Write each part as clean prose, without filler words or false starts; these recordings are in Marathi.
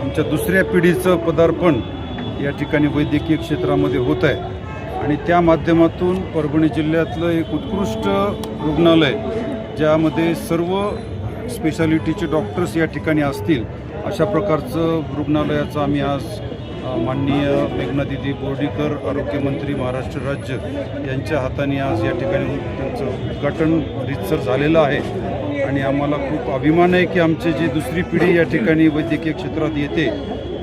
आमच्या दुसऱ्या पिढीचं पदार्पण या ठिकाणी वैद्यकीय क्षेत्रामध्ये होत आहे आणि त्या माध्यमातून परभणी जिल्ह्यातलं एक उत्कृष्ट रुग्णालय ज्यामध्ये सर्व स्पेशालिटीचे डॉक्टर्स या ठिकाणी असतील अशा प्रकारचं रुग्णालयाचं आम्ही आज माननीय मेघनादिदी बोर्डीकर आरोग्यमंत्री महाराष्ट्र राज्य यांच्या हाताने आज या ठिकाणी त्यांचं उद्घाटन रीतसर झालेलं आहे आणि आम्हाला खूप अभिमान आहे की आमची जी दुसरी पिढी या ठिकाणी वैद्यकीय क्षेत्रात येते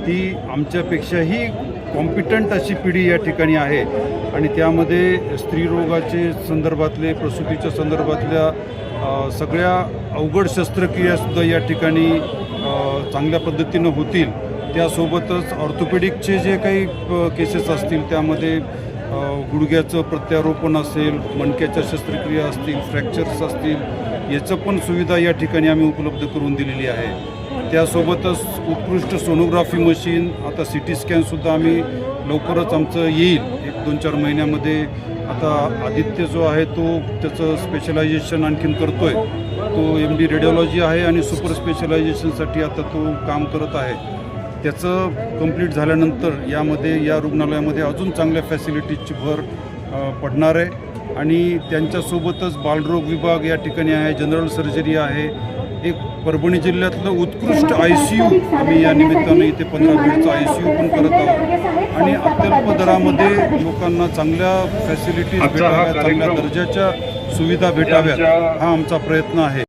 ती आमच्यापेक्षाही कॉम्पिटंट अशी पिढी या ठिकाणी आहे आणि त्यामध्ये स्त्रीरोगाचे संदर्भातले प्रसूतीच्या संदर्भातल्या सगळ्या अवघड शस्त्रक्रियासुद्धा या ठिकाणी चांगल्या पद्धतीनं होतील। त्यासोबतच ऑर्थोपेडिकचे जे काही केसेस असतील त्यामध्ये गुडघ्याचं प्रत्यारोपण असेल, मणक्याच्या शस्त्रक्रिया असतील, फ्रॅक्चर्स असतील याचं पण सुविधा या ठिकाणी आम्ही उपलब्ध करून दिलेली आहे। त्यासोबतच उत्कृष्ट सोनोग्राफी मशीन, आता CT स्कॅनसुद्धा आम्ही लवकरच आमचं येईल 1-2-4 महिन्यामध्ये। आता आदित्य जो आहे तो त्याचं स्पेशलायझेशन आणखीन करतो आहे, तो MD रेडिओलॉजी आहे आणि सुपर स्पेशलायझेशनसाठी आता तो काम करत आहे। त्याचं कंप्लीट झाल्यानंतर या रुग्णालयामध्ये अजून चांगल्या फॅसिलिटीजची भर पडणार आहे आणि त्यांच्यासोबतच बालरोग विभाग या ठिकाणी आहे, जनरल सर्जरी आहे, एक परभणी जिल्ह्यातलं उत्कृष्ट ICU आम्ही या निमित्तानं इथे 15 बेडचं ICU पण करत आहोत आणि अत्यल्प दरामध्ये लोकांना चांगल्या फॅसिलिटीज भेटाव्यात, चांगल्या दर्जाच्या सुविधा भेटाव्यात हा आमचा प्रयत्न आहे।